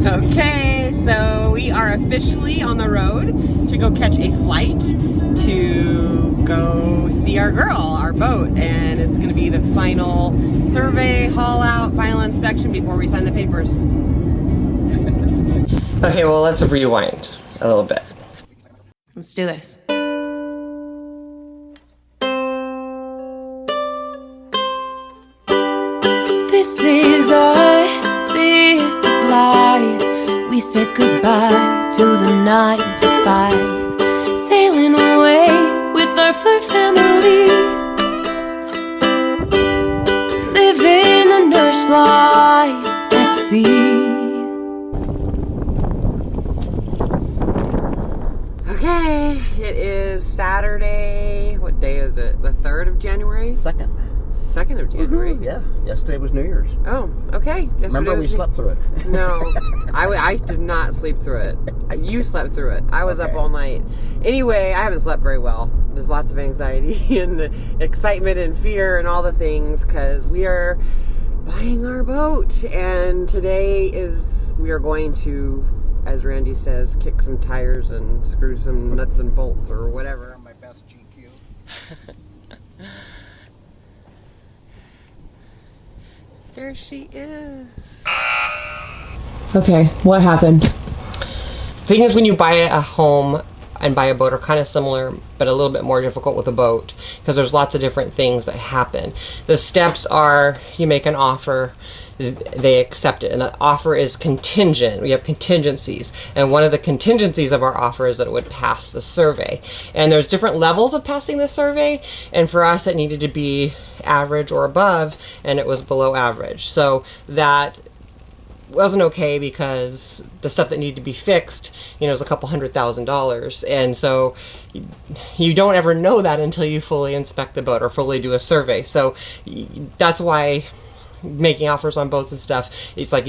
Okay, so we are officially on the road to go catch a flight to go see our girl, our boat, and it's going to be the final survey, haul out, final inspection before we sign the papers. Okay, well, let's rewind a little bit. Let's do this. This is us, this is life. We said goodbye to the 9 to 5, sailing away with our fur family, living a nurse life at sea. Okay, it is Saturday. What day is it? The 3rd of January? 2nd. 2nd of January? Yeah, yesterday was New Year's. Oh, okay. Yesterday Remember we slept through it? No, I did not sleep through it. You slept through it. I was up all night. Anyway, I haven't slept very well. There's lots of anxiety and the excitement and fear and all the things because we are buying our boat. And today we are going to, as Randy says, kick some tires and screw some nuts and bolts or whatever. My best GQ. There she is. Okay, what happened? Thing is, when you buy a home and buy a boat are kind of similar, but a little bit more difficult with a boat because there's lots of different things that happen. The steps are you make an offer, they accept it, and the offer is contingent. We have contingencies, and one of the contingencies of our offer is that it would pass the survey. And there's different levels of passing the survey, and for us it needed to be average or above, and it was below average. So that wasn't okay because the stuff that needed to be fixed, you know, is a couple $100,000, and so you don't ever know that until you fully inspect the boat or fully do a survey. So that's why making offers on boats and stuff, it's like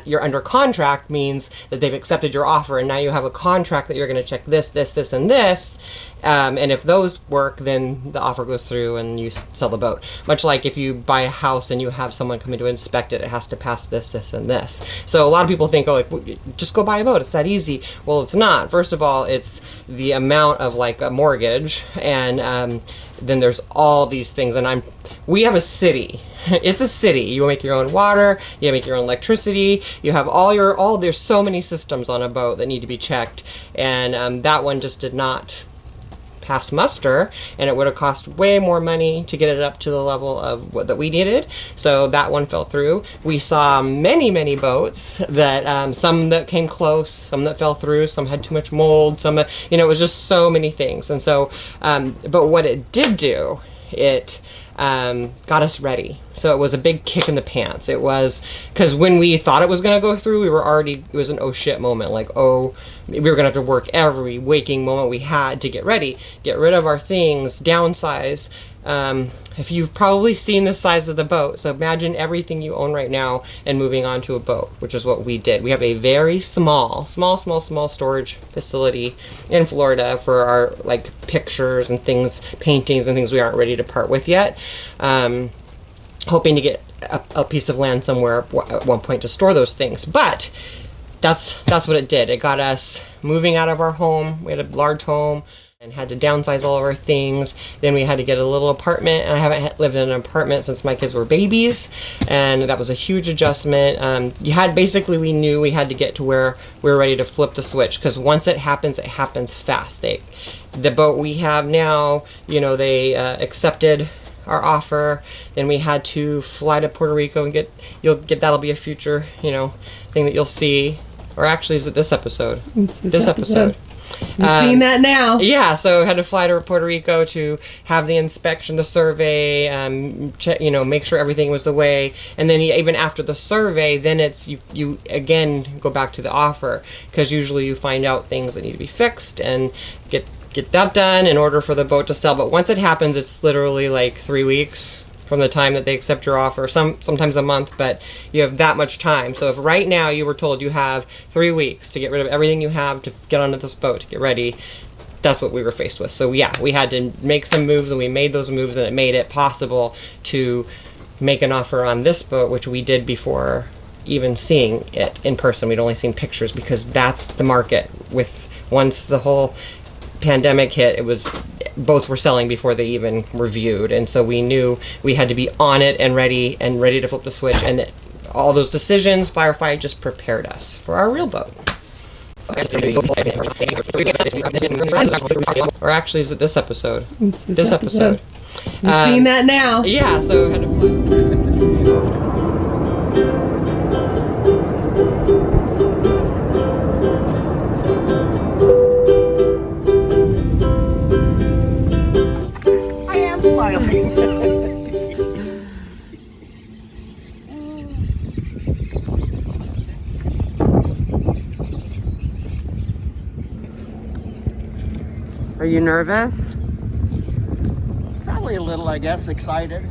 you're under contract means that they've accepted your offer, and now you have a contract that you're going to check this, this, this, and this. And if those work, then the offer goes through and you sell the boat. Much like if you buy a house and you have someone come in to inspect it, it has to pass this, this, and this. So a lot of people think, oh, like, just go buy a boat, it's that easy. Well, it's not. First of all, it's the amount of like a mortgage, and then there's all these things. And we have a city. It's a city. You make your own water, you make your own electricity, you have there's so many systems on a boat that need to be checked, and that one just did not pass muster, and it would have cost way more money to get it up to the level of that we needed. So that one fell through. We saw many boats that some that came close, some that fell through, some had too much mold, some it was just so many things. And so but what it did do, it got us ready. So it was a big kick in the pants. It was because when we thought it was going to go through, it was an oh shit moment. Like, oh, we were going to have to work every waking moment we had to get ready, get rid of our things, downsize. If you've probably seen the size of the boat, so imagine everything you own right now and moving on to a boat, which is what we did. We have a very small storage facility in Florida for our like pictures and things, paintings and things we aren't ready to part with yet. Hoping to get a piece of land somewhere at one point to store those things, but that's what it did. It got us moving out of our home. We had a large home and had to downsize all of our things. Then we had to get a little apartment, and I haven't lived in an apartment since my kids were babies, and that was a huge adjustment. We knew we had to get to where we were ready to flip the switch, because once it happens fast. The boat we have now, they accepted our offer. Then we had to fly to Puerto Rico and that'll be a future, thing that you'll see. Or actually, is it this episode? It's this episode. You've seen that now. Yeah, so I had to fly to Puerto Rico to have the inspection, the survey, check, make sure everything was the way. And then even after the survey, then it's you again go back to the offer, because usually you find out things that need to be fixed and get that done in order for the boat to sell. But once it happens, it's literally like 3 weeks from the time that they accept your offer, sometimes a month, but you have that much time. So if right now you were told you have 3 weeks to get rid of everything you have to get onto this boat, to get ready, that's what we were faced with. So yeah, we had to make some moves, and we made those moves, and it made it possible to make an offer on this boat, which we did before even seeing it in person. We'd only seen pictures because that's the market. With once the whole pandemic hit, it was boats were selling before they even were viewed, and so we knew we had to be on it and ready to flip the switch. And all those decisions, Firefly just prepared us for our real boat. Or actually, is it this episode? It's This episode. You've seen that now. Yeah, so kind of. I am smiling. Are you nervous? Probably a little, I guess, excited.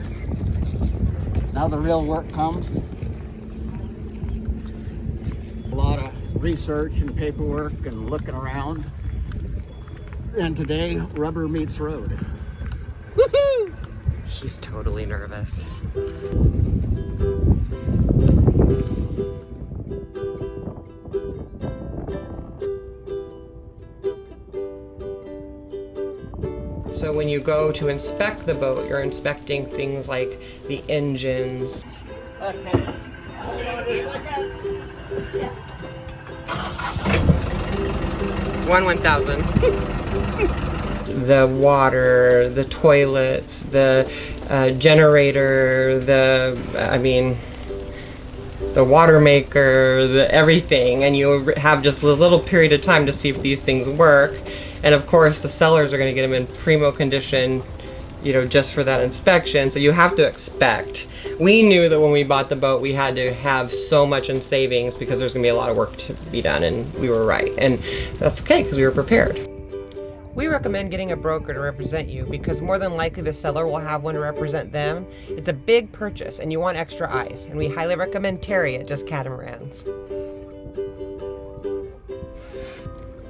Now the real work comes. A lot of research and paperwork and looking around. And today, rubber meets road. Woohoo! She's totally nervous. So when you go to inspect the boat, you're inspecting things like the engines. Okay. Hold on a second. 1/1000. The water, the toilets, the generator, the water maker, the everything, and you have just a little period of time to see if these things work. And of course, the sellers are going to get them in primo condition, you know, just for that inspection. So you have to expect. We knew that when we bought the boat, we had to have so much in savings because there's going to be a lot of work to be done, and we were right. And that's okay because we were prepared. We recommend getting a broker to represent you because more than likely the seller will have one to represent them. It's a big purchase and you want extra eyes, and we highly recommend Terry at Just Catamarans.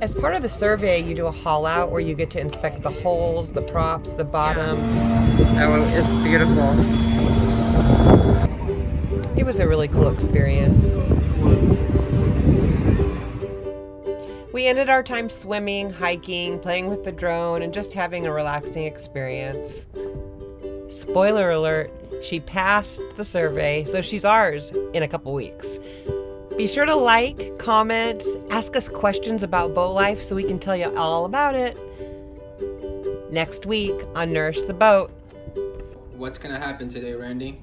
As part of the survey, you do a haul out where you get to inspect the holes, the props, the bottom. Oh, it's beautiful. It was a really cool experience. We ended our time swimming, hiking, playing with the drone, and just having a relaxing experience. Spoiler alert, she passed the survey, so she's ours in a couple weeks. Be sure to like, comment, ask us questions about boat life so we can tell you all about it. Next week on Nourish the Boat. What's gonna happen today, Randy?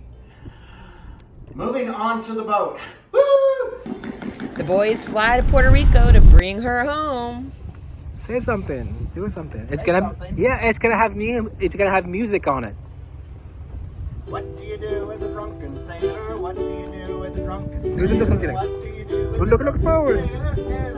Moving on to the boat. Woo! The boys fly to Puerto Rico to bring her home. Say something. Do something. It's Say gonna something. Yeah, it's gonna have music on it. What do you do with a drunken sailor? What do you do with a drunken Do sailor? something. What do you do with Look a drunken forward. sailor?